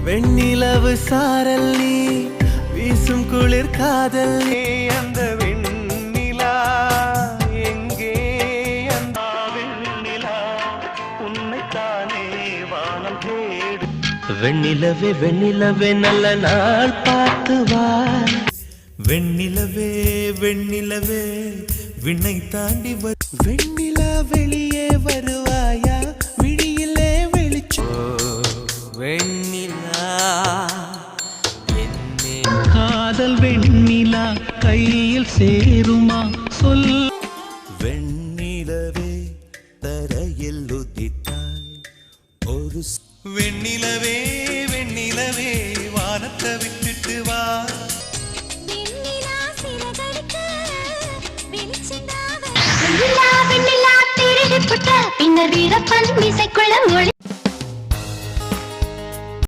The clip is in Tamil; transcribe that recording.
வெண்ணிலவு சாரல் நீ வீசும் குளிர் காதல் நீ அந்த வெண்ணிலா எங்கே அந்த வெண்ணிலா உன்னைத்தானே வானம் தேடு வெண்ணிலவே வெண்ணிலவே நல்ல நாள் பார்த்து வா வெண்ணிலவே வெண்ணிலவே விண்ணை தாண்டி வெண்ணிலா வெளியே வருவாயா விழியிலே வெளிச்சம் வெண்ணிலா காதல் வெண்ணிலா கையில் சேருமா சொல் வெண்ணிலவே தரையில் உதித்தாய் ஒரு வெண்ணிலவே வெண்ணிலவே வானத்தை விட்டுட்டு வா பின்னர் வீரப்பன் மீசைக்குள்ள